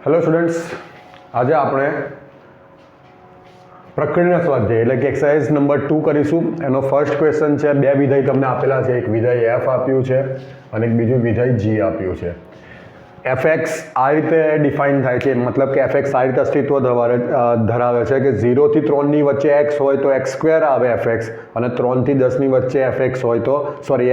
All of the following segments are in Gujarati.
હેલો સ્ટુડન્ટ્સ, આજે આપણે પ્રકરણના સ્વાધ્યાય એટલે કે એક્સરસાઇઝ નંબર 2 કરીશું. એનો ફર્સ્ટ ક્વેશ્ચન છે. બે વિધેય તમને આપેલા છે. એક વિધેય એફ આપ્યું છે અને એક બીજું વિધેય જી આપ્યું છે. એફએક્સ આ રીતે ડિફાઇન થાય છે, મતલબ કે એફએક્સ આ રીતે અસ્તિત્વ ધરાવે છે કે 0 થી 3 ની વચ્ચે એક્સ હોય તો એક્સ સ્ક્વેર આવે એફએક્સ, અને 3 થી 10 ની વચ્ચે એફએક્સ હોય તો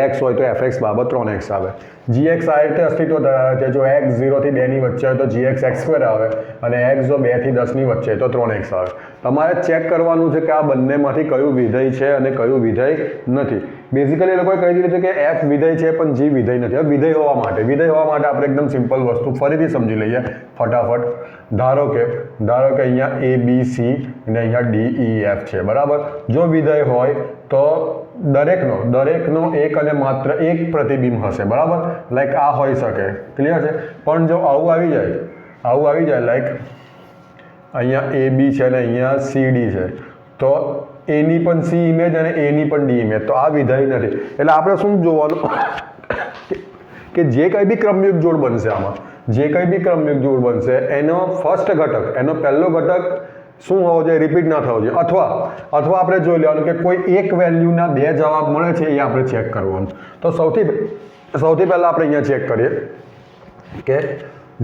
એક્સ હોય તો એફએક્સ બરાબર 3x આવે. જીએક્સ આ રીતે અસ્તિત્વ ધરાવે છે. જો એક્સ 0 થી 2 ની વચ્ચે હોય તો જીએક્સ એક્સ સ્ક્વેર આવે, અને એક્સ જો 2 થી 10 ની વચ્ચે હોય તો 3x આવે. તમારે ચેક કરવાનું છે કે આ બંનેમાંથી કયું વિધેય છે અને કયું વિધેય નથી. બેઝિકલી એ લોકોએ કહી દીધું છે કે એફ વિધેય છે પણ જી વિધેય નથી. હવે વિધેય હોવા માટે આપણે એકદમ સિમ્પલ વસ્તુ ફરીથી સમજી લઈએ ફટાફટ. ધારો કે અહીંયા એ બી સી અને અહીંયા ડી ઈ એફ છે, બરાબર. જો વિધેય હોય તો દરેકનો એક અને માત્ર એક પ્રતિબિંબ હશે, બરાબર. લાઈક આ હોઈ શકે, ક્લિયર છે. પણ જો આવું આવી જાય લાઈક અહીંયા એ બી છે અને અહીંયા સી ડી છે, તો એની પણ સી ઇમેજ અને એની પણ ડી ઇમેજ, તો આ વિધેય નથી. એટલે આપણે શું જોવાનું કે જે કંઈ બી ક્રમયુગ જોડ બનશે એનો ફર્સ્ટ ઘટક, એનો પહેલો ઘટક શું હોવો જોઈએ? રિપીટ ના થવો જોઈએ. અથવા આપણે જોઈ લેવાનું કે કોઈ એક વેલ્યુના બે જવાબ મળે છે, એ આપણે ચેક કરવાનું. તો સૌથી પહેલાં આપણે અહીંયા ચેક કરીએ કે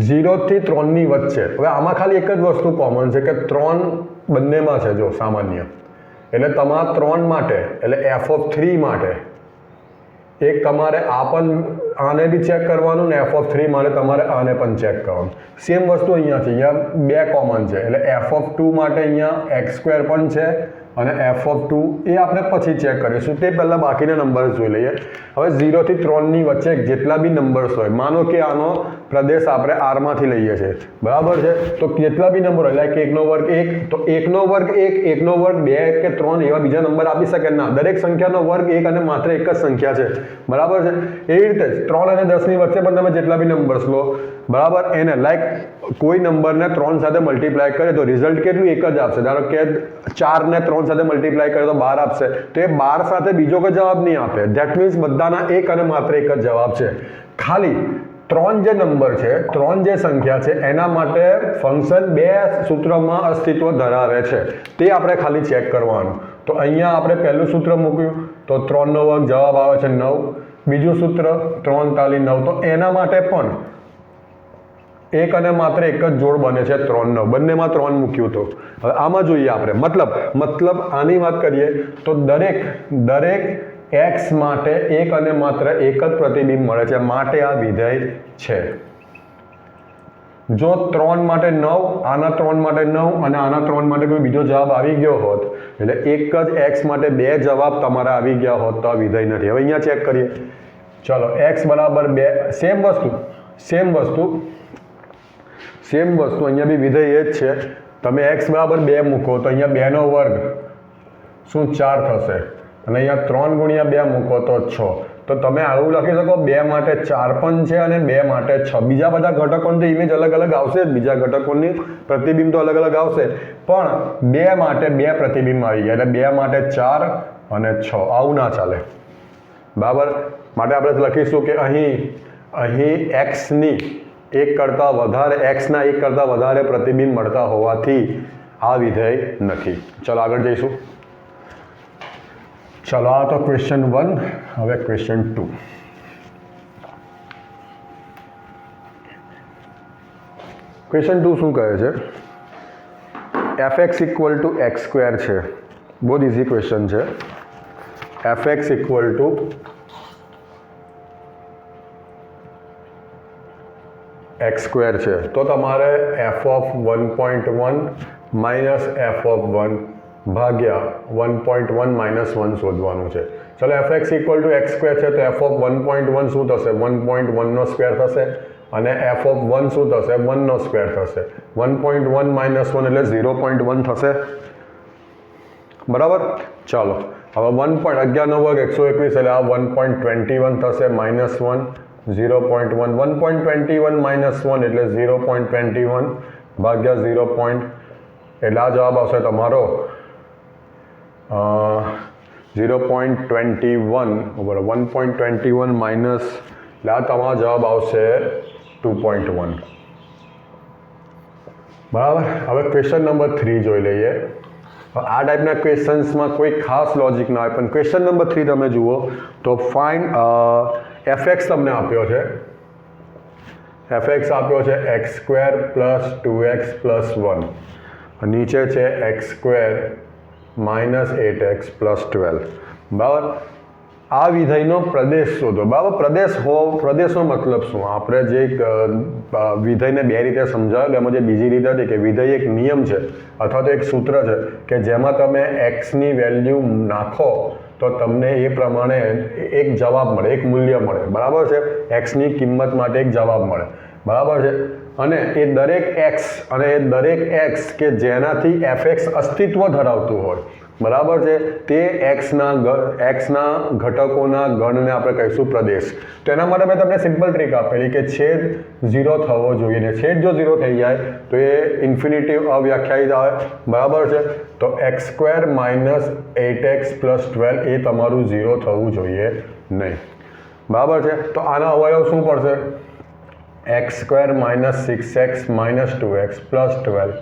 0 થી 3 ની વચ્ચે. હવે આમાં ખાલી એક જ વસ્તુ કોમન છે કે 3 બંનેમાં છે. જો સામાન્ય, એટલે તમારા 3 માટે, એટલે f(3) માટે એક તમારે આને બી ચેક કરવાનું ને f(3) માટે તમારે આને પણ ચેક કરવાનું. સેમ વસ્તુ અહીંયા છે, અહીંયા બે કોમન છે, એટલે f(2) માટે અહીંયા x² પણ છે અને f(2) એ આપણે પછી ચેક કરીશું. તે પહેલાં બાકીના નંબર્સ જોઈ લઈએ. હવે 0 થી 3 ની વચ્ચે જેટલા બી નંબર્સ હોય, માનો કે આનો પ્રદેશ આપણે આરમાંથી લઈએ છીએ, બરાબર છે. તો જેટલા બી નંબર હોય, લાઈક 1 નો વર્ગ 1, તો 1 નો વર્ગ 1, 1 નો વર્ગ 2 કે 3 એવા બીજા નંબર આપી શકે ના. દરેક સંખ્યાનો વર્ગ 1 અને માત્ર એક જ સંખ્યા છે, બરાબર છે. એવી રીતે જ 3 અને 10 ની વચ્ચે પણ તમે જેટલા બી નંબર્સ લો, બરાબર, એને લાઈક કોઈ નંબરને 3 સાથે મલ્ટીપ્લાય કરે તો રિઝલ્ટ કેટલું? એક જ આપશે. ધારો કે 4 ને 3 સાથે મલ્ટીપ્લાય કરે તો 12 આપશે. તો એ 12 સાથે બીજો કોઈ જવાબ નહીં આપે. ધેટ મીન્સ બધાના એક અને માત્ર એક જ જવાબ છે. ખાલી 3 જે નંબર છે, 3 જે સંખ્યા છે, એના માટે ફંક્શન બે સૂત્રમાં અસ્તિત્વ ધરાવે છે. તે આપણે ખાલી ચેક કરવાનું. તો અહીંયા આપણે પહેલું સૂત્ર મૂક્યું તો 3 નો વર્ગ જવાબ આવે છે 9. બીજું સૂત્ર 3 તાલી 9, તો એના માટે પણ એક અને માત્ર એક જ જોડ બને છે 3 9. બંનેમાં 3 મૂક્યું તો. હવે આમાં જોઈએ આપણે, મતલબ આની વાત કરીએ તો દરેક x માટે એક અને માત્ર એક જ પ્રતિબિંબ મળે છે, માટે આ વિધેય છે. જો 3 માટે 9, આના 3 માટે 9 અને આના 3 માટે કોઈ બીજો જવાબ આવી ગયો હોત, એટલે એક જ x માટે બે જવાબ તમારા આવી ગયા હોત, તો આ વિધેય નથી. હવે અહીંયા ચેક કરીએ. ચલો, x બરાબર 2, સેમ વસ્તુ અહીંયા બી વિધેય એ જ છે. તમે x બરાબર 2 મૂકો તો અહીંયા 2 નો વર્ગ શું 4 થશે, અને અહીંયા 3 ગુણ્યા 2 મૂકો તો 6. તો તમે આવું લખી શકો 2 માટે 4 પણ છે અને 2 માટે 6. બીજા બધા ઘટકોની તો ઇમેજ અલગ અલગ આવશે જ, બીજા ઘટકોની પ્રતિબિંબ તો અલગ અલગ આવશે, પણ 2 માટે 2 પ્રતિબિંબ આવી ગયા, એટલે 2 માટે 4 અને 6. આવું ના ચાલે, બરાબર. માટે આપણે લખીશું કે અહીં એક્સના એક કરતાં વધારે પ્રતિબિંબ મળતા હોવાથી આ વિધેય નથી. ચલો આગળ જઈશું. ચલો, આ તો ક્વેશ્ચન 1. હવે ક્વેશ્ચન 2. ક્વેશ્ચન 2 શું કહે છે? fx equal two x square છે. બહુ જ ઇઝી ક્વેશ્ચન છે. fx equal two x square છે, તો તમારે f(1.1) માઇનસ f(1) ભાગ્યા 1.1 માઇનસ 1 શોધવાનું છે. ચલો, fx equal two x square છે, તો f(1.1) શું થશે? 1.1 નો સ્ક્વેર થશે, અને f(1) શું થશે? 1 નો સ્ક્વેર થશે. 1.1 માઇનસ 1 એટલે 0.1 થશે, બરાબર. ચાલો, હવે 11 નો વર્ગ 121, એટલે આ 1.21 થશે માઇનસ 1, 0.1. 1.21 માઇનસ 1 એટલે 0.21 ભાગ્યા 0. એટલે આ જવાબ આવશે તમારો 0.21 બરાબર 1.21 માઇનસ, એટલે આ તમારો જવાબ આવશે 2.1. બરાબર. હવે ક્વેશ્ચન નંબર 3 જોઈ લઈએ. આ ટાઈપના ક્વેશ્ચન્સમાં કોઈ ખાસ લોજિક ના હોય, પણ ક્વેશ્ચન નંબર 3 તમે જુઓ તો ફાઇન્ડ fx તમને આપ્યો છે. fx આપ્યો છે x² + 2x + 1, નીચે છે x² - 8x + 12. બરાબર. આ વિધેયનો પ્રદેશ શોધો. બરાબર. પ્રદેશનો મતલબ શું? આપણે જે વિધેયને બે રીતે સમજાવેલું, એમાં જે બીજી રીત હતી કે વિધેય એક નિયમ છે અથવા તો એક સૂત્ર છે કે જેમાં તમે એક્સની વેલ્યુ નાખો તો તમને એ પ્રમાણે એક જવાબ મળે, એક મૂલ્ય મળે. બરાબર છે. એક્સની કિંમત માટે એક જવાબ મળે. બરાબર છે. અને એ દરેક એક્સ કે જેનાથી fx અસ્તિત્વ ધરાવતું હોય, બરાબર છે, તે એક્સના ઘટકોના ગણને આપણે કહીશું પ્રદેશ. તો એના માટે મેં તમને સિમ્પલ ટ્રીક આપેલી કે છેદ 0 થવો જોઈએ ને છેદ જો 0 થઈ જાય તો એ ઇન્ફિનિટિવ અવ્યાખ્યાયિત આવે. બરાબર છે. તો x² - 8x + 12 એ તમારું 0 થવું જોઈએ નહીં. બરાબર છે. તો આના અવયવ શું પડશે? x² - 6x - 2x + 12.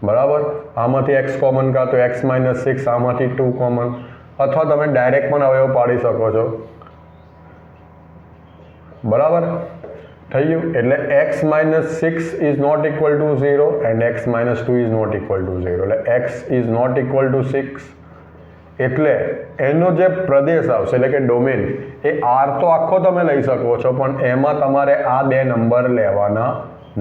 બરાબર. આમાંથી x કોમન કાં તો x - 6, આમાંથી 2 કોમન, અથવા તમે ડાયરેક્ટ પણ અવયવ પાડી શકો છો. બરાબર. થઈ ગયું. એટલે x - 6 is not equal to 0 and x - 2 is not equal to 0. એટલે x is not equal to 6. એટલે એનો જે પ્રદેશ આવશે એટલે કે ડોમેન, એ r તો આખો તમે લઈ શકો છો, પણ એમાં તમારે આ બે નંબર લેવાના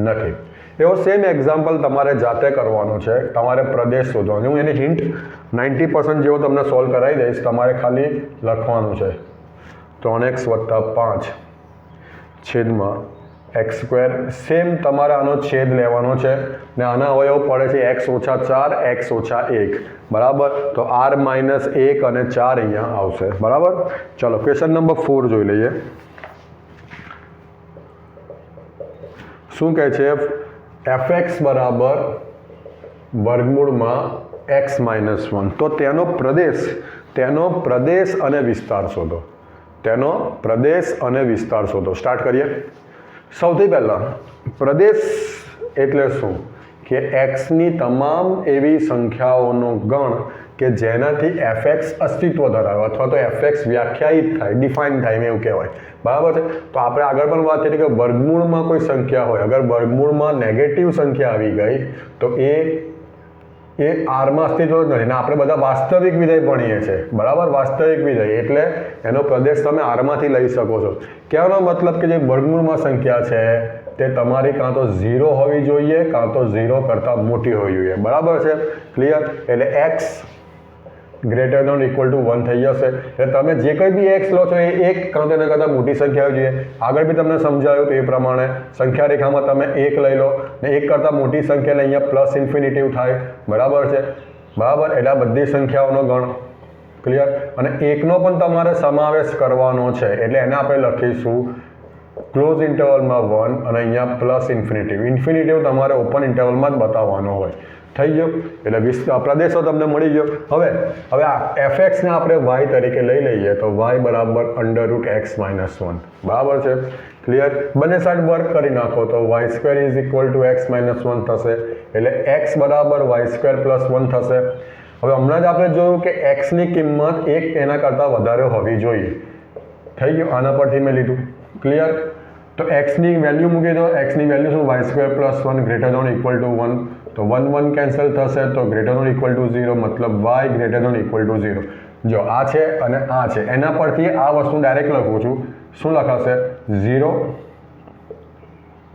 નથી. એવો સેમ એક્ઝામ્પલ તમારે જાતે કરવાનો છે. તમારે પ્રદેશ શોધવાનો. હું એની હિન્ટ 90% જેવો તમને સોલ્વ કરાવી દઈશ. તમારે ખાલી લખવાનું છે 3x + 5 છેદમાં x². સેમ તમારે આનો છેદ લેવાનો છે ને આના અવયવ પડે છે x - 4, x - 1. બરાબર. તો r - 1 અને 4 અહીંયા આવશે. બરાબર. ચલો ક્વેશ્ચન નંબર 4 જોઈ લઈએ. શું કહે છે? fx બરાબર વર્ગમૂળમાં x - 1. તો તેનો પ્રદેશ અને વિસ્તાર શોધો. તેનો પ્રદેશ અને વિસ્તાર શોધો. સ્ટાર્ટ કરીએ. સૌથી પહેલાં પ્રદેશ એટલે શું? કે એક્સની તમામ એવી સંખ્યાઓનો ગણ કે જેનાથી fx અસ્તિત્વ ધરાવે અથવા તો fx વ્યાખ્યાયિત થાય, ડિફાઇન થાય, એવું કહેવાય. બરાબર છે. તો આપણે આગળ પણ વાત કરી કે વર્ગમૂળમાં કોઈ સંખ્યા હોય, અગર વર્ગમૂળમાં નેગેટિવ સંખ્યા આવી ગઈ તો એ આરમાં અસ્તિત્વ જ નથી. ને આપણે બધા વાસ્તવિક વિધેય ભણીએ છીએ. બરાબર. વાસ્તવિક વિધેય એટલે એનો પ્રદેશ તમે આરમાંથી લઈ શકો છો. કહેવાનો મતલબ કે જે વર્ગમૂળમાં સંખ્યા છે તે તમારી કાં તો 0 હોવી જોઈએ કાં તો 0 કરતાં મોટી હોવી જોઈએ. બરાબર છે. ક્લિયર. એટલે x greater than equal to 1 થઈ જશે. એટલે તમે જે કંઈ બી x લો છો એ એક કાં તો એના કરતાં મોટી સંખ્યા હોવી જોઈએ. આગળ બી તમને સમજાવ્યું એ પ્રમાણે સંખ્યા રેખામાં તમે 1 લઈ લો ને 1 કરતાં મોટી સંખ્યા લઈ અહીંયા પ્લસ ઇન્ફિનિટિવ થાય. બરાબર છે. બરાબર. એટલે આ બધી સંખ્યાઓનો ગણ. ક્લિયર. અને 1નો પણ તમારે સમાવેશ કરવાનો છે એટલે એને આપણે લખીશું ક્લોઝ ઇન્ટરવલમાં 1 અને અહીંયા પ્લસ ઇન્ફિનિટિવ. ઇન્ફિનિટિવ તમારે ઓપન ઇન્ટરવલમાં જ બતાવવાનો હોય. થઈ ગયો. એટલે પ્રદેશો તમને મળી ગયો. હવે આ fx ને આપણે y તરીકે લઈ લઈએ તો y બરાબર √x - 1. બરાબર છે. ક્લિયર. બંને સાઈડ વર્ક કરી નાખો તો y² is equal two x - 1 થશે. એટલે x બરાબર y² + 1 થશે. હવે હમણાં જ આપણે જોયું કે x ની કિંમત 1 એના કરતાં વધારે હોવી જોઈએ. થઈ ગયું. આના પરથી મેં લીધું. ક્લિયર. તો x ની વેલ્યુ મૂકી દો. x ની વેલ્યુ શું? y² + 1 greater than equal to 1. તો 1 1 કેન્સલ થશે તો ગ્રેટર ધેન ઇક્વલ ટુ 0, મતલબ y greater than equal to 0. જો આ છે અને આ છે, એના પરથી આ વસ્તુ ડાયરેક્ટ લખું છું. શું લખાશે? 0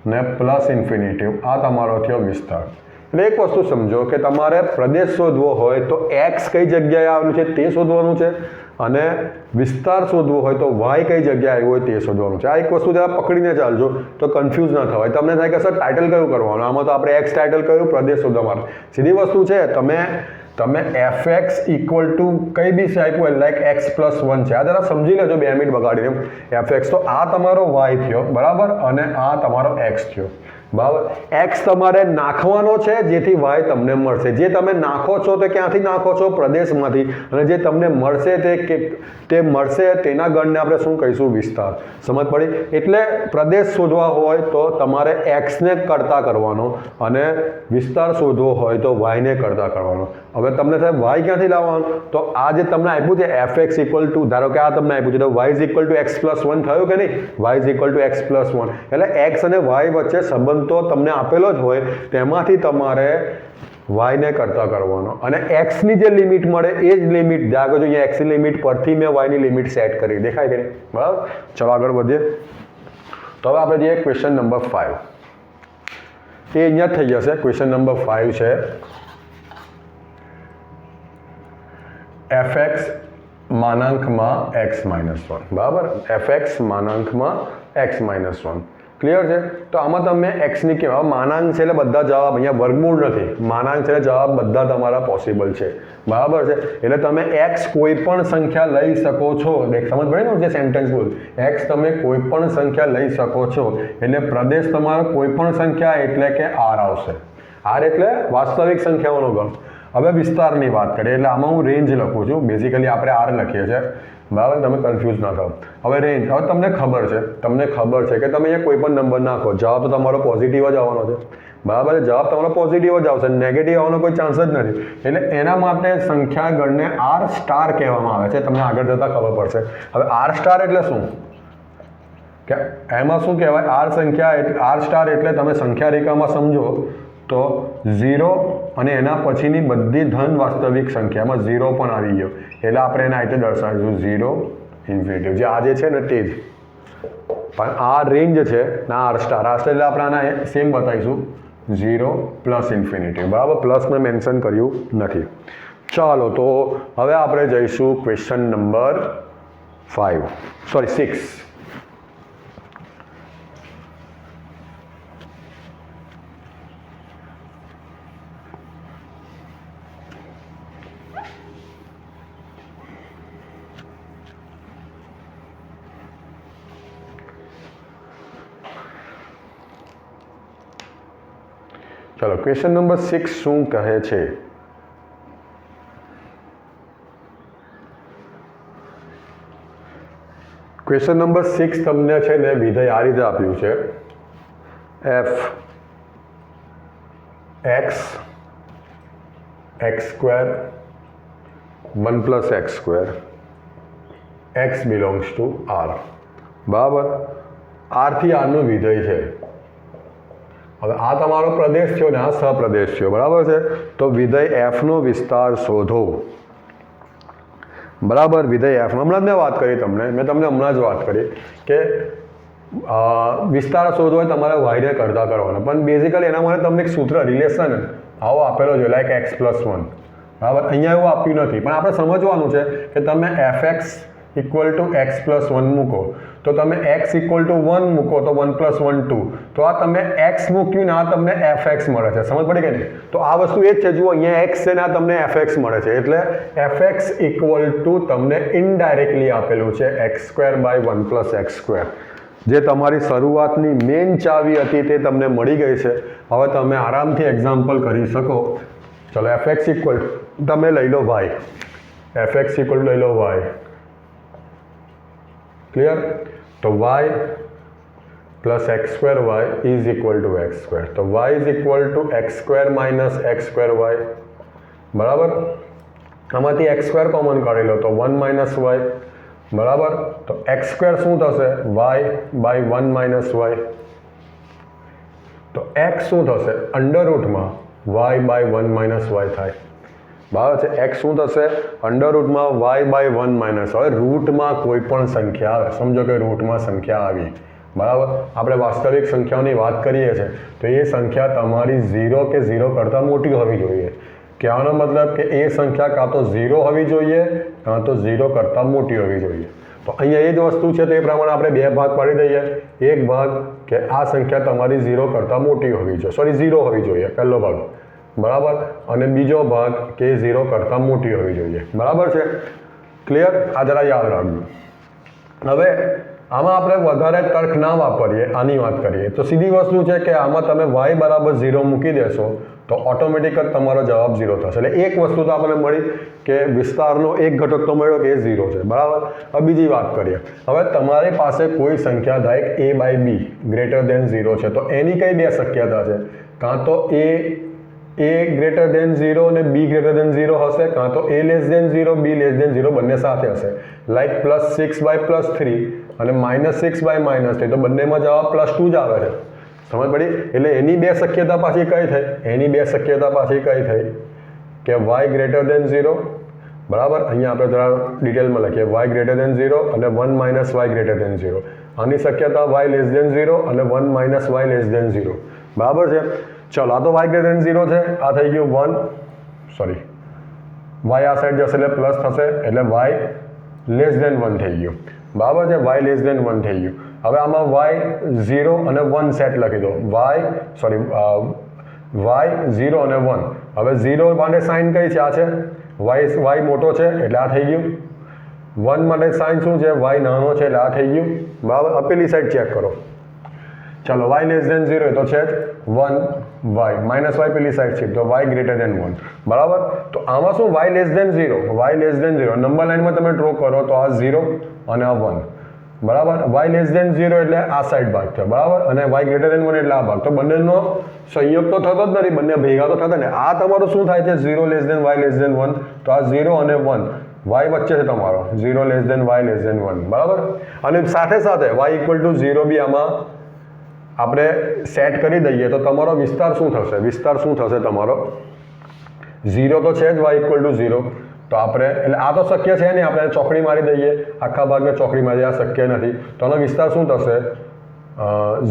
ને પ્લસ ઇન્ફિનિટિવ. આ તમારો થયો વિસ્તાર. એટલે એક વસ્તુ સમજો કે તમારે પ્રદેશ શોધવો હોય તો x કઈ જગ્યાએ આવેલું છે તે શોધવાનું છે અને વિસ્તાર શોધવો હોય તો y કઈ જગ્યાએ આવ્યું હોય તે શોધવાનું છે. આ એક વસ્તુ જરા પકડીને ચાલજો તો કન્ફ્યુઝ ના થવાય. તમને થાય કે સર ટાઇટલ કયું કરવાનું? આમાં તો આપણે x ટાઇટલ કયું? પ્રદેશ શોધવા માટે. સીધી વસ્તુ છે. તમે fx ઇક્વલ ટુ કઈ બી આપ્યું લાઈક x + 1 છે. આ જરા સમજી લેજો 2 મિનિટ બગાડીને. fx તો આ તમારો y થયો. બરાબર. અને આ તમારો x થયો. બરાબર. એક્સ તમારે નાખવાનો છે જેથી વાય તમને મળશે. જે તમે નાખો છો તે ક્યાંથી નાખો છો? પ્રદેશમાંથી. અને જે તમને મળશે તે મળશે તેના ગણને આપણે શું કહીશું? વિસ્તાર. સમજ પડી? એટલે પ્રદેશ શોધવા હોય તો તમારે એક્સને કરતા કરવાનો અને વિસ્તાર શોધવો હોય તો વાયને કરતા કરવાનો. હવે તમને સાહેબ વાય ક્યાંથી લાવવાનો? તો આ જે તમને આપ્યું છે એફ એક્સ ઇક્વલ ટુ, ધારો કે આ તમને આપ્યું છે તો y is equal to x plus 1 થયું કે નહીં? Y is equal to x plus 1. એટલે એક્સ અને વાય વચ્ચે સંબંધ તો તમને આપેલો જ હોય, તેમાંથી તમારે વાયને કરતા કરવાનો અને એક્સની જે લિમિટ મળે એ જ લિમિટ જાગો જોઈએ. એક્સની લિમિટ પરથી મેં વાયની લિમિટ સેટ કરી. દેખાય કે નહીં? બરાબર. ચલો આગળ વધીએ. તો હવે આપણે જઈએ ક્વેશ્ચન નંબર 5. એ અહીંયા જ થઈ જશે. ક્વેશ્ચન નંબર 5 છે એફ એક્સ માનાંકમાં એક્સ માઇનસ 1. બરાબર. એફ એક્સ માનાંકમાં એક્સ માઇનસ 1. ક્લિયર છે? તો આમાં તમે એક્સની કહેવાય માનાંક છે એટલે બધા જવાબ અહીંયા વર્ગમૂળ નથી. માનાંક છે એટલે જવાબ બધા તમારા પોસિબલ છે. બરાબર છે? એટલે તમે એક્સ કોઈ પણ સંખ્યા લઈ શકો છો. સમજ પડે ને જે સેન્ટેન્સ બોલ, એક્સ તમે કોઈ પણ સંખ્યા લઈ શકો છો એટલે પ્રદેશ તમારો કોઈ પણ સંખ્યા એટલે કે આર આવશે. આર એટલે વાસ્તવિક સંખ્યાઓનો ગણ. હવે વિસ્તારની વાત કરીએ એટલે આમાં હું રેન્જ લખું છું. બેઝિકલી આપણે આર લખીએ છીએ. બરાબર. તમે કન્ફ્યુઝ ના થાઓ. હવે રેન્જ, હવે તમને ખબર છે કે તમે અહીંયા કોઈ પણ નંબર નાખો, જવાબ તો તમારો પોઝિટિવ જ આવવાનો છે. બરાબર. જવાબ તમારો પોઝિટિવ જ આવશે. નેગેટિવ આવવાનો કોઈ ચાન્સ જ નથી. એટલે એના માટે સંખ્યા ગણને આર સ્ટાર કહેવામાં આવે છે. તમને આગળ જતાં ખબર પડશે. હવે આર સ્ટાર એટલે શું? કે એમાં શું કહેવાય? આર સંખ્યા, આર સ્ટાર એટલે તમે સંખ્યા રેખામાં સમજો તો 0 અને એના પછીની બધી ધન વાસ્તવિક સંખ્યામાં 0 પણ આવી ગયો એટલે આપણે એને આ રીતે દર્શાવીશું 0 ઇન્ફિનિટી. જે આજે છે ને તે જ. પણ આ રેન્જ છે ને આર સ્ટાર. આ એટલે આપણે આના સેમ બતાવીશું 0 પ્લસ ઇન્ફિનિટી. બરાબર. પ્લસ મેં મેન્શન કર્યું નથી. ચાલો તો હવે આપણે જઈશું ક્વેશ્ચન નંબર 6. ચલો ક્વેશ્ચન નંબર 6 શું કહે છે? ક્વેશ્ચન નંબર 6 તમને છે ને વિધેય આ રીતે આપ્યું છે F x x square 1 plus x square x belongs to R. બરાબર. આરથી આરનું વિધેય છે. હવે આ તમારો પ્રદેશ થયો ને આ સપ્રદેશ થયો. બરાબર છે? તો વિધેય એફનો વિસ્તાર શોધો. બરાબર. વિધેય એફ હમણાં જ મેં વાત કરી મેં તમને હમણાં જ વાત કરી કે વિસ્તાર શોધવો હોય તમારે વાયને કરતા કરવાનો. પણ બેઝિકલી એના માટે તમને એક સૂત્ર રિલેશન આવો આપેલો છે લાઈક એક્સ પ્લસ 1. બરાબર. અહીંયા એવું આપ્યું નથી પણ આપણે સમજવાનું છે કે તમે F x equal to x plus 1 મૂકો તો તમે એક્સ ઇક્વલ ટુ 1 મૂકો તો 1 પ્લસ 1 2. તો આ તમે એક્સ મૂક્યું ને આ તમને એફ એક્સ મળે છે. સમજ પડી કે નહીં? તો આ વસ્તુ એ જ છે. જુઓ અહીંયા એક્સ છે ને આ તમને એફ એક્સ મળે છે. એટલે એફ એક્સ ઇક્વલ ટુ તમને ઇનડાયરેક્ટલી આપેલું છે x square by 1 plus x square. જે તમારી શરૂઆતની મેઇન ચાવી હતી તે તમને મળી ગઈ છે. હવે તમે આરામથી એક્ઝામ્પલ કરી શકો. ચલો એફ એક્સ ઇક્વલ તમે લઈ લો વાય. એફ એક્સ ઇક્વલ લઈ લો વાય. ક્લિયર? તો y plus x square y is equal to x square. તો y is equal to x square minus x square y. બરાબર. આમાંથી એક્સ સ્ક્વેર કોમન કાઢી લો તો 1 માઇનસ વાય. બરાબર. તો એક્સ સ્ક્વેર શું થશે? Y by 1 minus Y. તો એક્સ શું થશે? અંડર રૂટમાં વાય બાય 1 માઇનસ વાય થાય. બરાબર છે? એક્સ શું થશે? અંડર રૂટમાં વાય બાય 1 માઇનસ. હવે રૂટમાં કોઈ પણ સંખ્યા આવે, સમજો કે રૂટમાં સંખ્યા આવી. બરાબર. આપણે વાસ્તવિક સંખ્યાઓની વાત કરીએ છીએ તો એ સંખ્યા તમારી 0 કે 0 કરતાં મોટી હોવી જોઈએ. કહેવાનો મતલબ કે એ સંખ્યા કાં તો 0 હોવી જોઈએ કાં તો 0 કરતાં મોટી હોવી જોઈએ. તો અહીંયા એ જ વસ્તુ છે તો એ પ્રમાણે આપણે બે ભાગ પાડી દઈએ. એક ભાગ કે આ સંખ્યા તમારી 0 કરતાં મોટી હોવી જોઈએ, સોરી 0 હોવી જોઈએ, પહેલો ભાગ. બરાબર. અને બીજો ભાગ કે 0 કરતાં મોટી હોવી જોઈએ. બરાબર છે? ક્લિયર? આ જરા યાદ રાખજો. હવે આમાં આપણે વધારે તર્ક ના વાપરીએ, આની વાત કરીએ તો સીધી વસ્તુ છે કે આમાં તમે y બરાબર 0 મૂકી દેશો તો ઓટોમેટિક જ તમારો જવાબ 0 થશે. એટલે એક વસ્તુ તો આપણને મળી કે વિસ્તારનો એક ઘટક તો મળ્યો કે એ 0 છે, બરાબર. હવે બીજી વાત કરીએ. હવે તમારી પાસે કોઈ સંખ્યા ધારો a by b greater than 0 છે, તો એની કઈ બે શક્યતા છે? કાં તો a ગ્રેટર દેન 0 અને b ગ્રેટર દેન 0 હશે, કાં તો a less than 0 b less than 0 બંને સાથે હશે. લાઈક +6 બાય +3 અને -6 બાય -3, તો બંનેમાં જવાબ +2 જ આવે છે. સમજ પડી? એટલે એની બે શક્યતા પાછી કઈ થઈ? એની બે શક્યતા પાછી કઈ થઈ કે y ગ્રેટર દેન 0, બરાબર. અહીંયા આપણે જરા ડિટેલમાં લખીએ, y ગ્રેટર દેન 0 અને 1 માઇનસ y ગ્રેટર દેન 0. આની શક્યતા y લેસ દેન 0 અને 1 માઇનસ y લેસ દેન 0, બરાબર છે. ચલો, આ તો y ગ્રેટર દેન 0 છે, આ થઈ ગયું 1, સોરી y આ સાઈડ જશે એટલે પ્લસ થશે, એટલે y લેસ દેન 1 થઈ ગયું, બરાબર છે. y લેસ દેન 1 થઈ ગયું. હવે આમાં y 0 અને 1 સેટ લખી દો, y 0 અને 1. હવે 0 માટે સાઇન કઈ છે? આ છે y મોટો છે એટલે આ થઈ ગયું. 1 માટે સાઇન શું છે? y નાનો છે એટલે આ થઈ ગયું, બરાબર. આપેલી સાઈડ ચેક કરો. ચાલો, y લેસ દેન 0 તો છે જ 1 y માઇનસ y પેલી સાઈડ છે તો y ગ્રેટર દેન 1, બરાબર. તો આમાં શું? y less than 0, y less than 0 number લાઈનમાં તમે ડ્રો કરો તો આ 0 અને આ 1, બરાબર. y લેસ દેન 0 એટલે આ સાઈડ ભાગ થયો, બરાબર, અને y ગ્રેટર દેન 1 એટલે આ ભાગ. તો બંનેનો સંયોગ તો થતો જ નથી, બંને ભેગા તો થતા ને. આ તમારું શું થાય છે? 0 less than y less than 1, તો આ 0 અને 1 y વચ્ચે છે તમારો, 0 less than y less than 1, બરાબર. અને સાથે સાથે y ઇક્વલ ટુ 0 બી આમાં આપણે સેટ કરી દઈએ તો તમારો વિસ્તાર શું થશે? વિસ્તાર શું થશે તમારો? 0 તો છે જ, y ઇક્વલ ટુ 0. તો આપણે એટલે આ તો શક્ય છે નહીં, આપણે ચોકડી મારી દઈએ, આખા ભાગને ચોકડી મારી, આ શક્ય નથી. તો આનો વિસ્તાર શું થશે?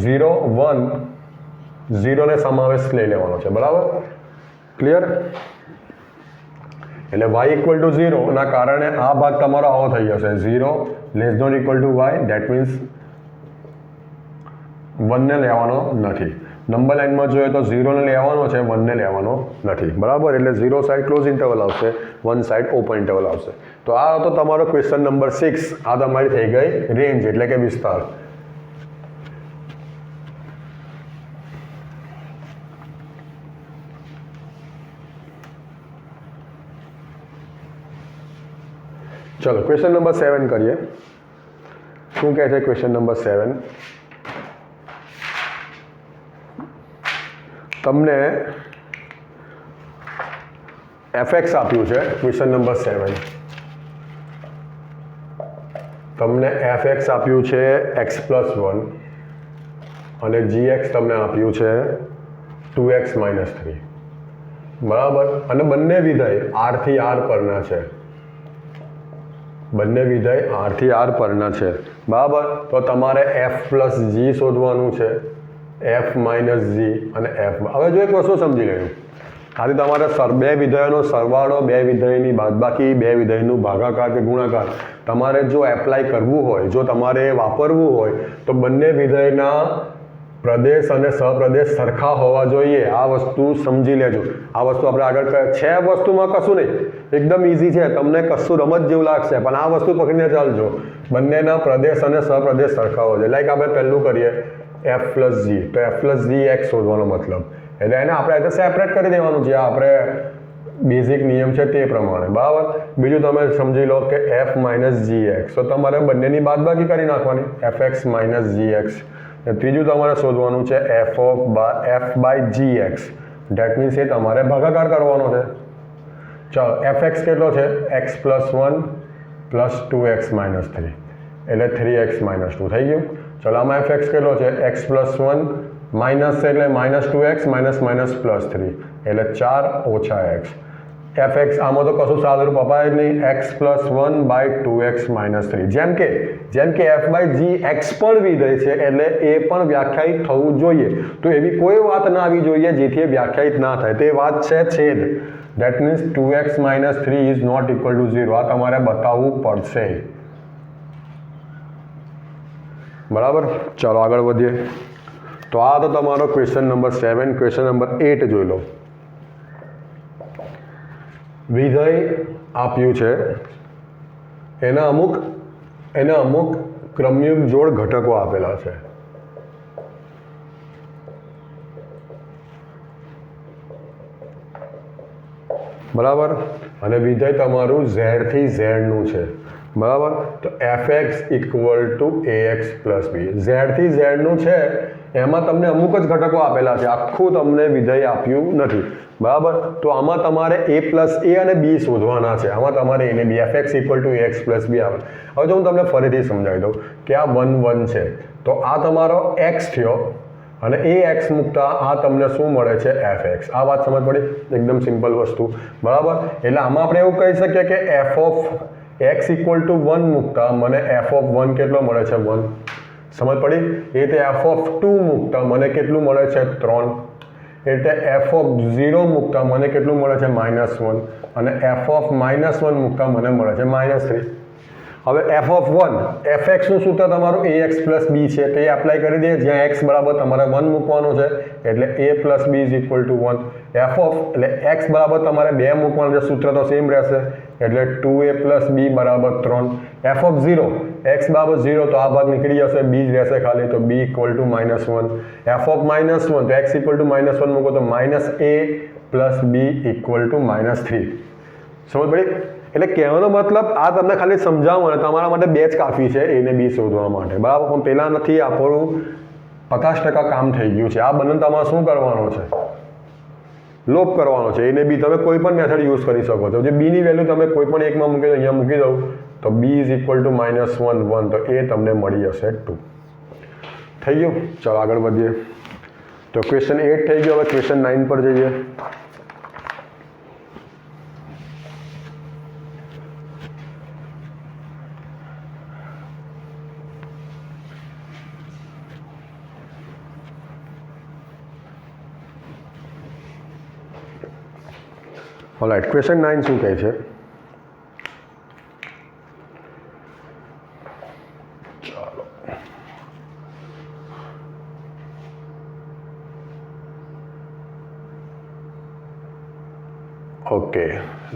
0 1 0 ને સમાવેશ લઈ લેવાનો છે, બરાબર. ક્લિયર? એટલે y ઇક્વલ ટુ 0 ના કારણે આ ભાગ તમારો આવો થઈ જશે, 0 less not equal to y, that means 1 ને લેવાનો નથી. નંબર લાઈનમાં જોઈએ તો 0 ને લેવાનો છે, 1 ને લેવાનો નથી, બરાબર. એટલે 0 સાઈડ ક્લોઝ ઇન્ટરવલ આવશે, 1 સાઈડ ઓપન ઇન્ટરવલ આવશે. તો આ હતો તમારો ક્વેશ્ચન નંબર 6. આ તમારી થઈ ગઈ રેન્જ એટલે કે વિસ્તાર. ચલો, ક્વેશ્ચન નંબર 7 કરીએ. શું કહે છે ક્વેશ્ચન નંબર 7? તમને fx આપ્યું છે, ક્વેશ્ચન નંબર 7. તમને fx આપ્યું છે x+1 અને gx તમને આપ્યું છે 2x - 3, બરાબર. અને બંને વિધેય r થી r પરના છે, બંને વિધેય r થી r પરના છે, બરાબર. તો તમારે f+g શોધવાનું છે, f - g અને f. હવે જો એક વસ્તુ સમજી લેવું, આથી તમારે બે વિધેયોનો સરવાળો, બે વિધેયની બાદબાકી, બે વિધેયનું ભાગાકાર કે ગુણાકાર તમારે જો એપ્લાય કરવું હોય, જો તમારે વાપરવું હોય તો બંને વિધેયના પ્રદેશ અને સહપ્રદેશ સરખા હોવા જોઈએ. આ વસ્તુ સમજી લેજો. આ વસ્તુ આપણે આગળ છે, વસ્તુમાં કશું નહીં, એકદમ ઇઝી છે, તમને કશું રમત જેવું લાગશે, પણ આ વસ્તુ પકડીને ચાલજો. બંનેના પ્રદેશ અને સહપ્રદેશ સરખા હોવા જોઈએ. લાઈક આપણે પહેલું કરીએ f+g, તો f+g x શોધવાનો મતલબ, એટલે એને આપણે అయితే સેપરેટ કરી દેવાનું છે, આપણે બેઝિક નિયમ છે તે પ્રમાણે, બરાબર. બીજું તમે સમજી લો કે f - gx, તો તમારે બંનેની બાદબાકી કરી નાખવાની, fx - gx. ત્રીજું તમારે શોધવાનું છે f by gx, that means એ તમારે ભાગાકાર કરવાનો છે. ચાલો, fx કેટલો છે? x+1 + 2x - 3, એટલે 3x - 2 થઈ ગયું. ચલો, આમાં fx કેટલો છે? x+1 માઇનસ એટલે -2x +3 એટલે 4 - x. fx આમાં તો કશું સાદુરૂપ અપાય જ નહીં, x+1 / 2x - 3. જેમ કે f બાય g x પણ વિધેય છે એટલે એ પણ વ્યાખ્યાયિત થવું જોઈએ. તો એવી કોઈ વાત ના આવી જોઈએ જેથી એ વ્યાખ્યાયિત ના થાય. તે વાત છે છેદ, that means 2x - 3 is not equal to 0. આ તમારે બતાવવું પડશે, બરાબર. ચાલો આગળ વધીએ. તો આ તો તમારો ક્વેશ્ચન નંબર 7. ક્વેશ્ચન નંબર 8 જોઈ લો. વિધેય આપ્યું છે, એના અમુક ક્રમયુગ જોડ ઘટકો આપેલા છે. બરાબર, અને વિધેય તમારું ઝેડ થી ઝેડનું છે. બરાબર, તો fx equal to ax plus b. Z થી ઝેડનું છે એમાં તમને અમુક જ ઘટકો આપેલા છે, આખું તમને વિધેય આપ્યું નથી. બરાબર, તો આમાં તમારે a પ્લસ એ અને બી શોધવાના છે. આમાં તમારે એને બી fx equal to ax plus B આવે. હવે જો હું તમને ફરીથી સમજાવી દઉં કે આ 1 1 છે, તો આ તમારો x થયો અને એ એક્સ મૂકતા આ તમને શું મળે છે? fx. આ વાત સમજ પડી? એકદમ સિમ્પલ વસ્તુ. બરાબર, એટલે આમાં આપણે એવું કહી શકીએ કે f of x equal to 1 મૂકતા મને f ઓફ 1 કેટલો મળે છે? 1. સમજ પડી? એ રીતે f ઓફ 2 મૂકતા મને કેટલું મળે છે? 3. એ રીતે f ઓફ 0 મૂકતા મને કેટલું મળે છે? -1. અને f ઓફ -1 મૂકતા મને મળે છે -3. હવે f ઓફ 1, fx નું સૂત્ર તમારું ax પ્લસ બી છે, તે એપ્લાય કરી દઈએ. જ્યાં x બરાબર તમારે 1 મૂકવાનું છે એટલે a plus b is equal to 1. f of એટલે x બરાબર તમારે 2 મૂકવાનું છે, સૂત્ર તો સેમ રહેશે એટલે 2a પ્લસ બી બરાબર 3. f ઓફ 0, x બરાબર 0 તો આ ભાગ નીકળી જશે, b જ રહેશે ખાલી, તો b equal to -1. f of -1 તો x ઇક્વલ ટુ -1 મૂકો તો -a plus b equal to -3. સમજ પડી? એટલે કહેવાનો મતલબ આ તમને ખાલી સમજાવવા, તમારા માટે 2 જ કાફી છે એ ને બી શોધવા માટે. બરાબર, પણ પેલા નથી, આપણું 50% કામ થઈ ગયું છે. આ બંને તમારે શું કરવાનો છે? લોપ કરવાનો છે. એ ને બી તમે કોઈ પણ મેથડ યુઝ કરી શકો છો. જે બી ની વેલ્યુ તમે કોઈ પણ એકમાં મૂકી દો, અહીંયા મૂકી દઉં તો b ઇઝ ઇક્વલ ટુ -1 1, તો એ તમને મળી જશે 2. થઈ ગયું? ચાલો આગળ વધીએ. તો ક્વેશ્ચન 8 થઈ ગયો. હવે ક્વેશ્ચન 9 પર જઈએ. ઓલરાઈટ, ક્વેશ્ચન 9 શું કહે છે? ચાલો, ઓકે,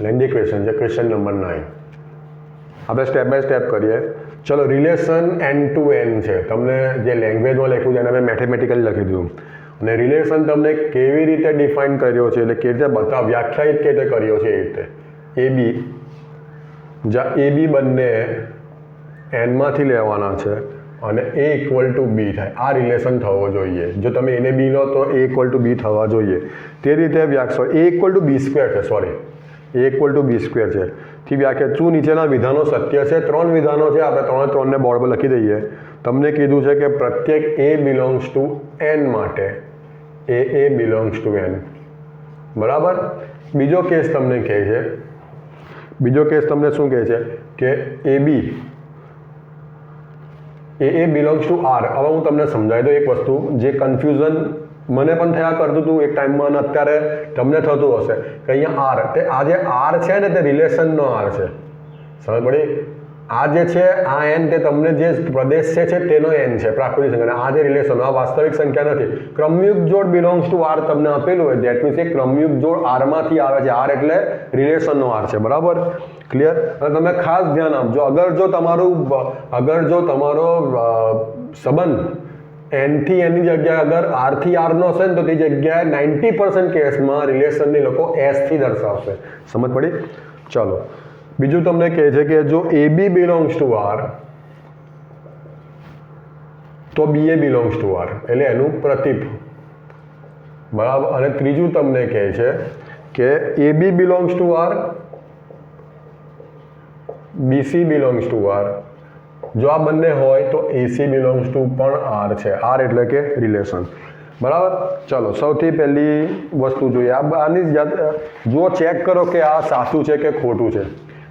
લેન્ધી ક્વેશ્ચન છે. ક્વેશ્ચન નંબર 9 આપણે સ્ટેપ બાય સ્ટેપ કરીએ. ચલો, રિલેશન એન્ડ ટુ એન છે. તમને જે લેંગ્વેજમાં લખ્યું છે એને મેં મેથેમેટિકલી લખી દીધું. અને રિલેશન તમને કેવી રીતે ડિફાઇન કર્યો છે, એટલે કેવી રીતે વ્યાખ્યાયિત કેવી રીતે કર્યો છે, એ રીતે એ બી, જ્યાં એ બી બંને એનમાંથી લેવાના છે અને એ ઇક્વલ ટુ બી થાય, આ રિલેશન થવો જોઈએ. જો તમે એને બી લો તો એ ઇક્વલ ટુ બી થવા જોઈએ. તે રીતે વ્યાખ્યા a equal to b square છે, sorry, a equal to b square છે. થી વ્યાખ્યા શું નીચેના વિધાનો સત્ય છે? 3 વિધાનો છે. આપણે 3 બોર્ડ પર લખી દઈએ. તમને કીધું છે કે પ્રત્યેક એ બિલોંગ્સ ટુ એન માટે એ બિલોંગ્સ ટુ એન. બરાબર. બીજો કેસ તમને કહે છે, બીજો કેસ તમને શું કહે છે કે A B a belongs to R. હવે હું તમને સમજાવી દઉં એક વસ્તુ, જે કન્ફ્યુઝન મને પણ થયા કરતું હતું એક ટાઈમમાં, અને અત્યારે તમને થતું હશે કે અહીંયા આર, તે આ જે આર છે ને તે રિલેશનનો આર છે. સમજ પડી? આ જે છે આ એન, તે તમને જે પ્રદેશ છે તેનો એન છે, પ્રાકૃતિક સંખ્યા. આ જે રિલેશન, આ વાસ્તવિક સંખ્યા નથી. ક્રમયુગ જોડ બિલોંગ્સ ટુ આર તમને આપેલું હોય, દેટ મીન્સ એ ક્રમયુગ જોડ આરમાંથી આવે છે. આર એટલે રિલેશનનો આર છે. બરાબર, ક્લિયર? અને તમે ખાસ ધ્યાન આપજો, અગર જો તમારો સંબંધ એનથી એની જગ્યાએ અગર આરથી આરનો હશે ને, તો તે જગ્યાએ 90% કેસમાં રિલેશનની લોકો એસથી દર્શાવશે. સમજ પડી? ચલો, બીજું તમને કહે છે કે જો એ બી બિલોંગ્સ ટુ આર તો બી એ બિલોંગ્સ ટુ આર, એટલે એનું પ્રતીક. બરાબર. અને ત્રીજું તમને કહે છે કે A B belongs to R, BC belongs to R. જો આ બંને હોય તો એસી બિલોંગ્સ ટુ પણ આર છે. આર એટલે કે રિલેશન. બરાબર. ચલો, સૌથી પહેલી વસ્તુ જોઈએ. આની જો ચેક કરો કે આ સાચું છે કે ખોટું છે.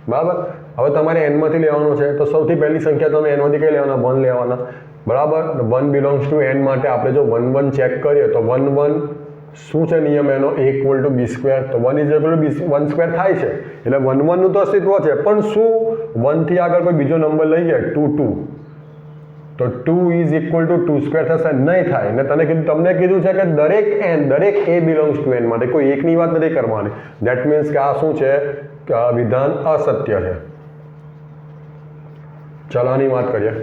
બરાબર. હવે તમારે એનમાંથી લેવાનું છે, તો સૌથી પહેલી સંખ્યા તમે એનમાંથી કઈ લેવાના? 1 લેવાના. બરાબર. 1 બિલોંગ્સ ટુ એન માટે આપણે જો 1 1 ચેક કરીએ તો 1 1 શું છે નિયમ એનો? a equal to b square. તો 1 ઇઝ ઇક્વલ ટુ 1 સ્ક્વેર થાય છે, એટલે 1 1 નું તો અસ્તિત્વ છે. પણ શું 1 થી આગળ કોઈ બીજો નંબર લઈએ 2 2, તો 2 ઇઝ ઇક્વલ ટુ 2 સ્ક્વેર થશે? નહીં થાય. ને તમને કીધું છે કે દરેક એ બિલોંગ્સ ટુ એન માટે કોઈ એકની વાત નથી કરવાની. દેટ મીન્સ કે આ શું છે? વિધાન અસત્ય છે. ચાલો આની વાત કરીએ.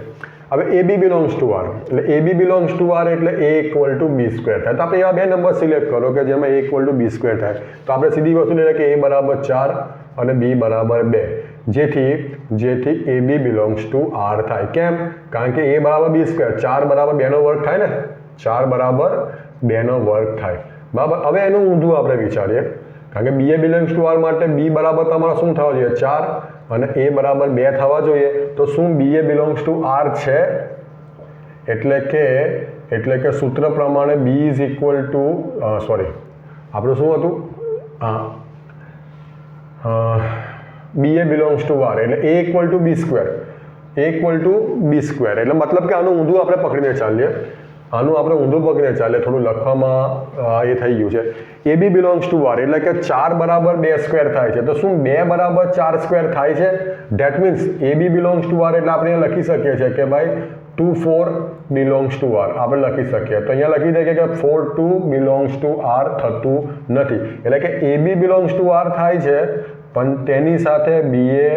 હવે એ બી બિલોંગ્સ ટુ આર, એટલે એ બી બિલોંગ્સ ટુ આર એટલે a equal to b square થાય. તો આપણે એવા બે નંબર સિલેક્ટ કરો કે જેમાં એ ઇક્વલ ટુ બી સ્ક્વેર થાય. તો આપણે સીધી વસ્તુ લઈએ કે એ બરાબર 4 અને બી બરાબર 2, જેથી એ બી બિલોંગ્સ ટુ આર થાય. કેમ? કારણ કે એ બરાબર બી સ્ક્વેર, 4 બરાબર 2 નો વર્ગ થાય ને, 4 બરાબર 2 નો વર્ગ થાય. બરાબર. હવે એનું ઊંધું આપણે વિચારીએ, કારણ કે બી એ બિલોંગ્સ ટુ આર માટે બી બરાબર તમારે શું થવા જોઈએ? 4 અને એ બરાબર 2 થવા જોઈએ. તો શું b a belongs to R છે? એટલે કે સૂત્ર પ્રમાણે b is equal to sorry આપણું શું હતું? B a belongs to R એટલે a equal to b square, એટલે મતલબ કે આનું ઊંધું આપણે પકડીને ચાલીએ, થોડું લખવામાં એ થઈ ગયું છે. એ બી બિલોંગ્સ ટુ આર એટલે કે 4 બરાબર 2 સ્ક્વેર થાય છે. તો શું 2 બરાબર 4 સ્ક્વેર થાય છે? That means a B belongs to R એટલે આપણે અહીંયા લખી શકીએ છીએ કે ભાઈ 2 4 બિલોંગ્સ ટુ આર આપણે લખી શકીએ. તો અહીંયા લખી દઈએ કે 4 2 બિલોંગ્સ ટુ આર થતું નથી. એટલે કે A B belongs to R થાય છે, પણ તેની સાથે બી એ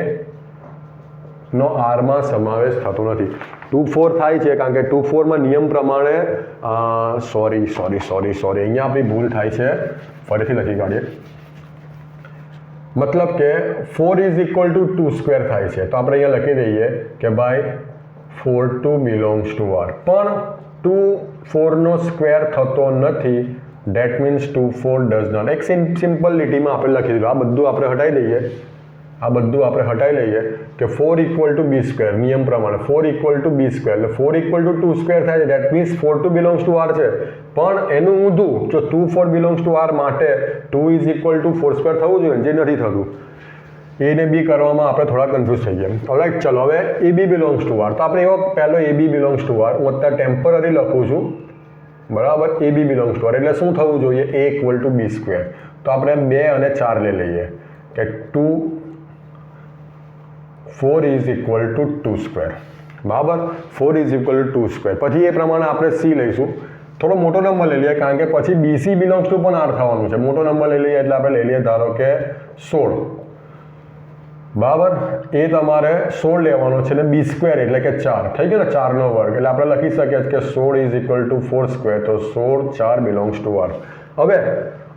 નો આરમાં સમાવેશ થતો નથી. 2 4 થાય છે કારણ કે 2 4 માં નિયમ પ્રમાણે સોરી અહીંયા આપણી ભૂલ થાય છે, ફરીથી લખી કાઢીએ. મતલબ કે 4 ઇઝ ઇક્વલ ટુ 2 સ્ક્વેર થાય છે. તો આપણે અહીંયા લખી દઈએ કે ભાઈ 4 2 બિલોંગ્સ ટુ આર, પણ 2 4 નો સ્ક્વેર થતો નથી. That means 2 4 does not. એક સિમ્પલ લીટીમાં આપણે લખી દીધું. આ બધું આપણે હટાવી લઈએ કે 4 ઇક્વલ ટુ બી સ્ક્વેર, નિયમ પ્રમાણે 4 ઇક્વલ ટુ બી સ્ક્વેર એટલે 4 ઇક્વલ ટુ 2 સ્ક્વેર થાય છે. That means 4 2 belongs to R છે. પણ એનું ઊંધું, જો 2 4 બિલોંગ્સ ટુ આર માટે 2 ઇઝ ઇક્વલ ટુ 4 સ્ક્વેર થવું જોઈએ, જે નથી થતું. એ ને બી કરવામાં આપણે થોડા કન્ફ્યુઝ થઈ ગયા. ઓલરાઈટ, ચલો હવે એ બી બિલોંગ્સ ટુ આર. તો આપણે એવો પહેલો એ બી બિલોંગ્સ ટુ આર હું અત્યારે ટેમ્પરરી લખું છું, બરાબર. એ બી બિલોંગ્સ ટુ આર એટલે શું થવું જોઈએ? એ ઇક્વલ ટુ બી સ્ક્વેર. તો આપણે 2 અને 4 લઈ લઈએ કે 4 ઇઝ ઇક્વલ ટુ 2 સ્ક્વેર, બરાબર. 4 ઇઝ ઇક્વલ ટુ 2 સ્ક્વેર. પછી એ પ્રમાણે આપણે સી લઈશું. થોડો મોટો નંબર લઈ લઈએ કારણ કે પછી બીસી બિલોંગ્સ ટુ પણ આર થવાનું છે. મોટો નંબર લઈ લઈએ એટલે આપણે લઈ લઈએ ધારો કે 16, બરાબર. એ તમારે 16 લેવાનો છે ને બી સ્ક્વેર એટલે કે 4 થઈ ગયો ને, 4 નો વર્ગ. એટલે આપણે લખી શકીએ કે 16 ઇઝ ઇક્વલ ટુ 4 સ્ક્વેર. તો 16 4 બિલોંગ્સ ટુ આર.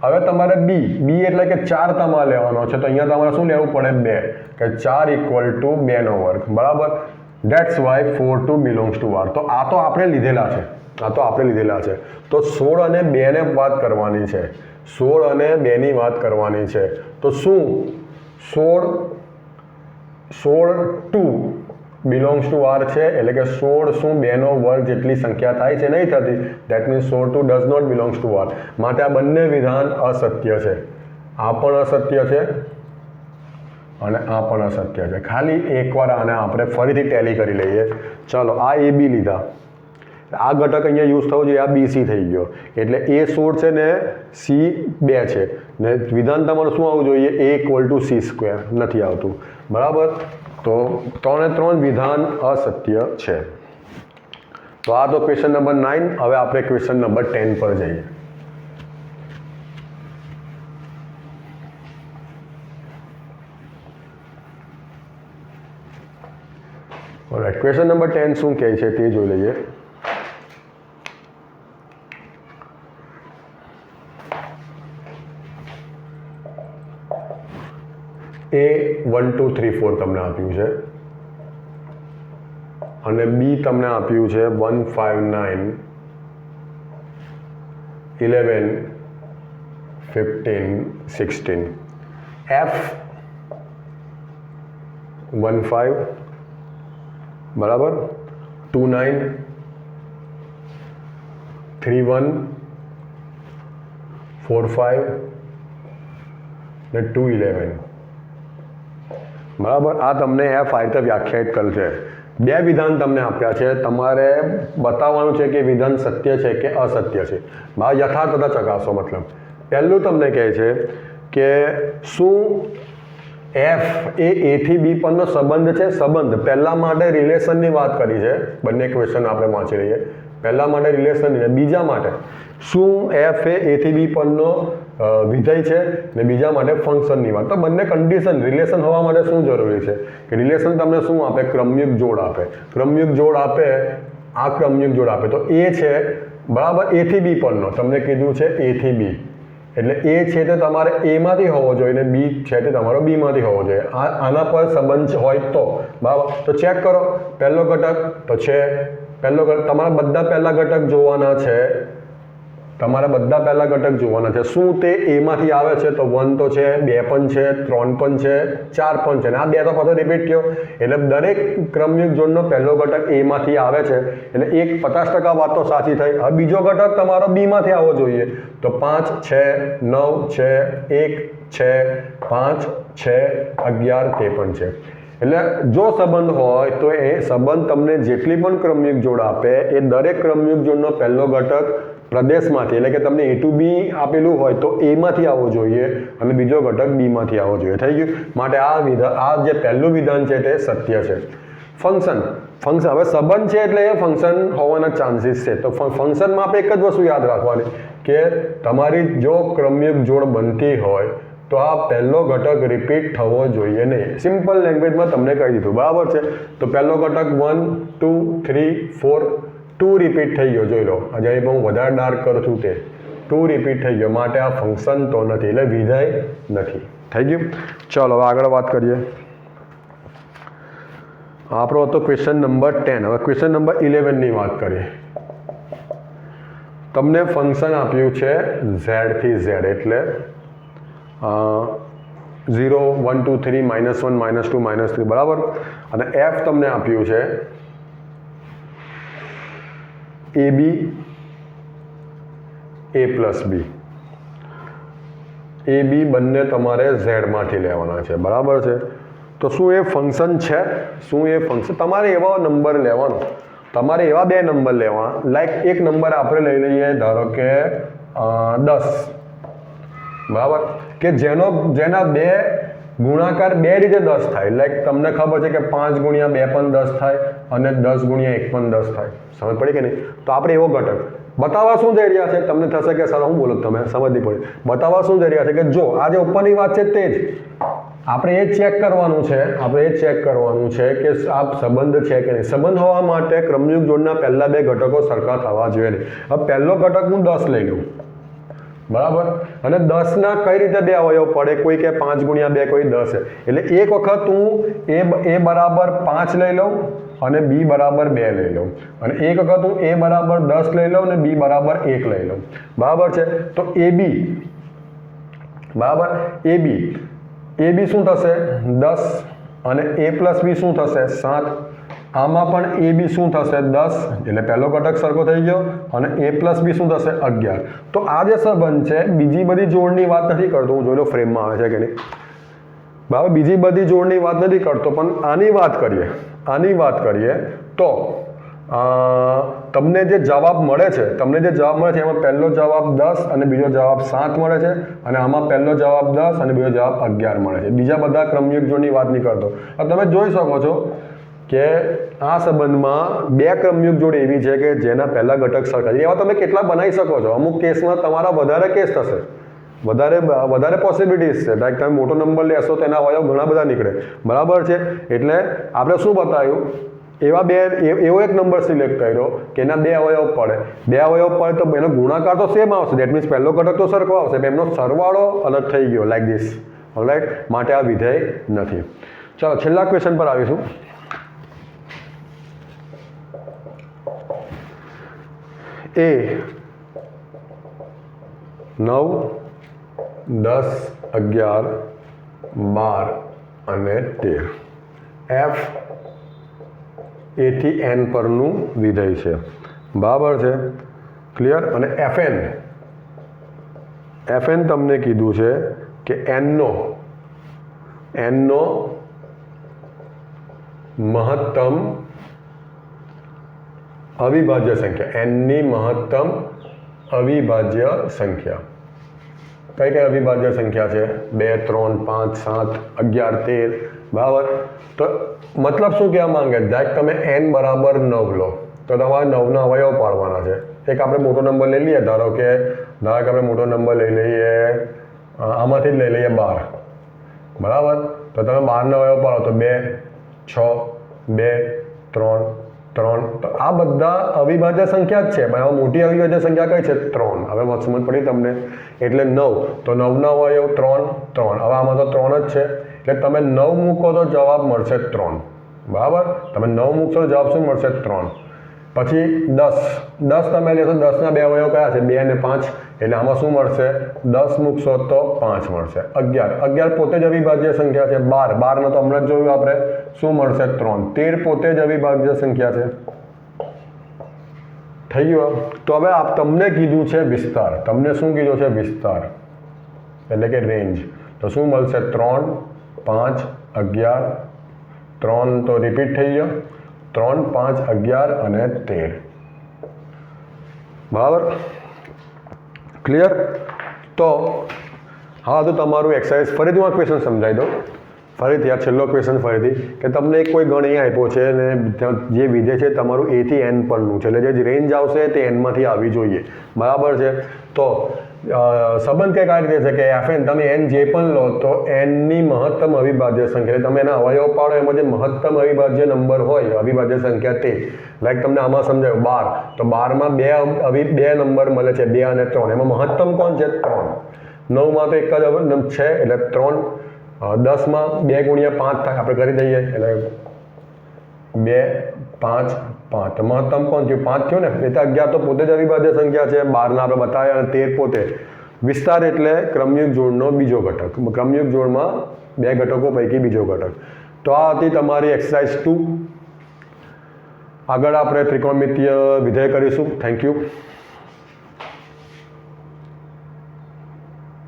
હવે તમારે બી એટલે કે 4 તમારે લેવાનો છે. તો અહીંયા તમારે શું લેવું પડે? 2, કે 4 ઇક્વલ ટુ 2 નો વર્ગ, બરાબર. That's why 4 2 belongs to R. તો આ તો આપણે લીધેલા છે. તો 16 અને 2 ને વાત કરવાની છે. 16 અને 2 ની વાત કરવાની છે. તો શું 16 2 બિલોંગ્સ ટુ આર છે? એટલે કે 16 શું 2 નો વર્ગ જેટલી સંખ્યા થાય છે? નહીં થતી. That means 16 2 does not belongs to R. માટે આ બંને વિધાન અસત્ય છે. આ પણ અસત્ય છે અને આ પણ અસત્ય છે. ખાલી એકવાર આને આપણે ફરીથી ટેલી કરી લઈએ. ચાલો, આ એ બી લીધા, આ ઘટક અહીંયા યુઝ થવો જોઈએ, આ બી સી થઈ ગયો. એટલે એ 16 છે ને સી 2 છે ને વિધાન તમારું શું આવવું જોઈએ? એ ઇક્વલ ટુ સી સ્ક્વેર નથી આવતું, બરાબર. તો 3 એ 3 વિધાન અસત્ય છે. તો આ તો ક્વેશ્ચન નંબર 9. હવે આપણે ક્વેશ્ચન નંબર 10 પર જઈએ. ઓલરાઈટ, ક્વેશ્ચન નંબર 10 શું કહે છે તે જોઈ લઈએ. એ 1 2 3 4 તમને આપ્યું છે અને બી તમને આપ્યું છે 1 5 9 11 15 16. એફ 1 5 બરાબર, 2 9 3 1 4 5 ને 2 11, બરાબર. આ તમને એફ આ રીતે વ્યાખ્યાયિત કરેલ છે. 2 વિધાન તમને આપ્યા છે. તમારે બતાવવાનું છે કે વિધાન સત્ય છે કે અસત્ય છે. યથાર્થતા ચકાસો. મતલબ પહેલું તમને કહે છે કે શું એફ એ થી બી પરનો સંબંધ છે? સંબંધ પહેલા માટે રિલેશનની વાત કરી છે. બંને ક્વેશ્ચન આપણે વાંચી લઈએ. પહેલા માટે રિલેશન ને બીજા માટે શું એફ એ થી બી પરનો વિધેય છે ને બીજા માટે ફંક્શનની વાત. તો બંને કન્ડિશન રિલેશન હોવા માટે શું જરૂરી છે કે રિલેશન તમને શું આપે? ક્રમયુક્ત જોડ આપે. ક્રમયુક્ત જોડ આપે, આ ક્રમયુક્ત જોડ આપે તો એ છે બરાબર એ થી બી પરનો, તમને કીધું છે એ થી બી, એટલે એ છે તે તમારે એમાંથી હોવો જોઈએ ને બી છે તે તમારો બીમાંથી હોવો જોઈએ. આના પર સંબંધ હોય તો બરાબર. તો ચેક કરો પહેલો ઘટક તો છે, પહેલો તમારા બધા પહેલા ઘટક જોવાના છે, તમારા બધા પહેલા ઘટક જોવાના છે. શું તે એમાંથી આવે છે? તો 1 તો છે, 2 પણ છે, 3 પણ છે, 4 પણ છે, ને આ 2 તો પાછો રિપીટ થયો. એટલે દરેક ક્રમયુક્ત જોડનો પહેલો ઘટક એમાંથી આવે છે, એટલે 50% વાત તો સાચી થઈ. હવે બીજો ઘટક તમારો બીમાંથી આવવો જોઈએ. તો 5 છે, 9 છે, 1 છે, 5 છે, 11 તે પણ છે. એટલે જો સંબંધ હોય તો એ સંબંધ તમને જેટલી પણ ક્રમયુક્ત જોડ આપે એ દરેક ક્રમયુક્ત જોડનો પહેલો ઘટક પ્રદેશમાંથી, એટલે કે તમને A to B આપેલું હોય તો એમાંથી આવવો જોઈએ અને બીજો ઘટક બીમાંથી આવવો જોઈએ. થઈ ગયું? માટે આ જે પહેલું વિધાન છે તે સત્ય છે. ફંક્શન હવે સંબંધ છે એટલે એ ફંક્શન હોવાના ચાન્સીસ છે. તો ફંક્શનમાં આપણે એક જ વસ્તુ યાદ રાખવાની કે તમારી જો ક્રમયુક્ત જોડ બનતી હોય તો આ પહેલો ઘટક રિપીટ થવો જોઈએ નહીં. સિમ્પલ લેંગ્વેજમાં તમને કહી દીધું બરાબર છે. તો પહેલો ઘટક 1 2 3 4 2 રિપીટ થઈ ગયો, જોઈ લો. આજે હું વધારે ડાર્ક કરું છું તે 2 રિપીટ થઈ ગયો, માટે આ ફંક્શન તો નથી, એટલે વિધેય નથી. થઈ ગયું? ચાલો હવે આગળ વાત કરીએ. આપણો હતો ક્વેશ્ચન નંબર 10. હવે ક્વેશ્ચન નંબર 11ની વાત કરીએ. તમને ફંક્શન આપ્યું છે z થી z, એટલે 0 1 2 3 -1 -2 -3 બરાબર. અને f તમને આપ્યું છે AB A પ્લસ બી. એ બી બંને તમારે ઝેડમાંથી લેવાના છે બરાબર છે. તો શું એ ફંક્શન છે? શું એ ફંક્શન? તમારે એવા નંબર લેવાનો, તમારે એવા 2 નંબર લેવા. લાઈક એક નંબર આપણે લઈ લઈએ ધારો કે 10 બરાબર, કે જેના 2 ગુણાકાર 2 રીતે 10 થાય. લાઈક તમને ખબર છે કે 5 ગુણ્યા 2 પણ 10 થાય અને 10 ગુણ્યા 1 પણ 10 થાય. સમજ પડી કે નહીં? તો આપણે એવો ઘટક બતાવવા શું જઈ રહ્યા છે? તમને થશે કે સર હું બોલો, તમે સમજવી પડે. બતાવવા શું જઈ રહ્યા છે કે જો આ જે ઉપરની વાત છે તે જ આપણે એ ચેક કરવાનું છે. આપણે એ ચેક કરવાનું છે કે આ સંબંધ છે કે નહીં. સંબંધ હોવા માટે ક્રમયુક્ત જોડના પહેલા 2 ઘટકો સરખા થવા જોઈએ નહીં. હવે પહેલો ઘટક હું 10 લઈ લઉં બરાબર, અને 10ના કઈ રીતે 2 અવયવ પડે? કોઈ કે 5 ગુણ્યા 2, કોઈ 10 છે. એટલે એક વખત હું એ બરાબર 5 લઈ લઉં અને બી બરાબર 2 લઈ લઉં, અને એક વખત હું એ બરાબર 10 લઈ લઉં અને બી બરાબર 1 લઈ લઉં. બરાબર છે. તો એ બી બરાબર, એ બી શું થશે? 10 અને એ પ્લસ બી શું થશે? 7. આમાં પણ એ બી શું થશે? 10, એટલે પહેલો ઘટક સરખો થઈ ગયો, અને એ પ્લસ બી શું થશે? 11. તો આ જે સંબંધ છે બીજી બધી જોડની વાત નથી કરતો હું, જોઈ લો ફ્રેમમાં આવે છે કે નહીં બરાબર. બીજી બધી જોડની વાત નથી કરતો, પણ આની વાત કરીએ તો તમને જે જવાબ મળે છે એમાં પહેલો જવાબ 10 અને બીજો જવાબ 7 મળે છે, અને આમાં પહેલો જવાબ 10 અને બીજો જવાબ 11 મળે છે. બીજા બધા ક્રમયુક્ત જોડની વાત નહીં કરતો. હવે તમે જોઈ શકો છો કે આ સંબંધમાં 2 ક્રમયુક્ત જોડ એવી છે કે જેના પહેલા ઘટક સરખા છે. એવા તમે કેટલા બનાવી શકો છો? અમુક કેસમાં તમારા વધારે કેસ થશે, વધારે પોસિબિલિટીઝ છે. લાઈક તમે મોટો નંબર લેશો તો એના અવયવ ઘણા બધા નીકળે બરાબર છે. એટલે આપણે શું બતાવ્યું? એવો એક નંબર સિલેક્ટ કર્યો કે એના 2 અવયવ પડે. 2 અવયવ પડે તો એનો ગુણાકાર તો સેમ આવશે. દેટ મીન્સ પહેલો ઘટક તો સરખો આવશે, એમનો સરવાળો અલગ થઈ ગયો લાઈક ધીસ. ઓલરાઈટ, માટે આ વિધેય નથી. ચાલો છેલ્લા ક્વેશ્ચન પર આવીશું. એ 9 10 11 12 અને 13 એફ એ થી એન પરનું વિધેય છે બરાબર છે. ક્લિયર? અને એફએન તમને કીધું છે કે એનનો મહત્તમ અવિભાજ્ય સંખ્યા, એનની મહત્તમ અવિભાજ્ય સંખ્યા કઈ કઈ અવિભાજ્ય સંખ્યા છે? 2 3 5 7 11 13 બરાબર. તો મતલબ શું કહેવા માંગે? લાઈક તમે n બરાબર 9 લો, તો તમારે 9ના અવયવ પાડવાના છે. એક આપણે મોટો નંબર લઈ લઈએ, ધારો કે આપણે મોટો નંબર લઈ લઈએ, આમાંથી જ લઈ લઈએ 12, બરાબર. તો તમે 12ના અવયવ પાડો તો 2, 6, 2, 3, 3. તો આ બધા અવિભાજ્ય સંખ્યા જ છે, પણ આમાં મોટી અવિભાજ્ય સંખ્યા કઈ છે? 3. હવે સમજ પડી તમને? એટલે 9, તો 9ના અવયવ 3, 3. હવે આમાં તો 3 જ છે, એટલે તમે 9 મૂકો તો જવાબ મળશે 3, બરાબર. તમે 9 મૂકશો તો જવાબ શું મળશે? 3. પછી 10 તમે લેશો, 10ના બે અવયવ કયા છે? 2 અને 5. એટલે આમાં શું મળશે? 10 મૂકશો તો 5 મળશે. 11 પોતે જ અવિભાજ્ય સંખ્યા છે. 12 તો હમણાં જ જોયું આપણે, શું મળશે? 3. 13 પોતે જ અવિભાજ્ય સંખ્યા છે. થઈ ગયો. તો હવે તમને કીધું છે વિસ્તાર. તમને શું કીધું છે? વિસ્તાર એટલે કે રેન્જ. તો શું મળશે? 3, 5, 11. 3 તો રિપીટ થઈ ગયો, 3, 5, 11 અને 13, બરાબર. ક્લિયર? તો હા, તો તમારું એક્સરસાઇઝ ફરીથી હું ક્વેશ્ચન સમજાવી દઉં. ફરીથી આ છેલ્લો ક્વેશ્ચન ફરીથી, કે તમને કોઈ ગણ અહીંયા આપ્યો છે અને જે વિધેય છે તમારું A થી N પરનું છે, એટલે જે રેન્જ આવશે તે Nમાંથી આવી જોઈએ, બરાબર છે. તો સંબંધ કંઈક આ રીતે છે કે Fn તમે N જે પણ લો તો Nની મહત્તમ અવિભાજ્ય સંખ્યા, એટલે તમે એના અવયવ પાડો, એમાં જે મહત્તમ અવિભાજ્ય નંબર હોય, અવિભાજ્ય સંખ્યા તે, લાઈક તમને આમાં સમજાયું 12, તો 12માં બે નંબર મળે છે, 2 અને 3. એમાં મહત્તમ કોણ છે? 3. 9માં તો એક જ છે એટલે 3. 10માં 2 ગુણ્યા 5 થાય, આપણે કરી દઈએ, એટલે 2, 5, 5. તો મહત્તમ કોણ થયું? 5 થયું ને. એટલે 11 તો પોતે જ અવિભાજ્ય સંખ્યા છે, 12ના આપણે બતાવ્યા, અને 13 પોતે. વિસ્તાર એટલે ક્રમયુક્ત જોડનો બીજો ઘટક. ક્રમયુક્ત જોડમાં 2 ઘટકો પૈકી બીજો ઘટક. તો આ હતી તમારી એક્સરસાઇઝ 2. આગળ આપણે ત્રિકોણમિતીય વિધેય કરીશું. Thank you.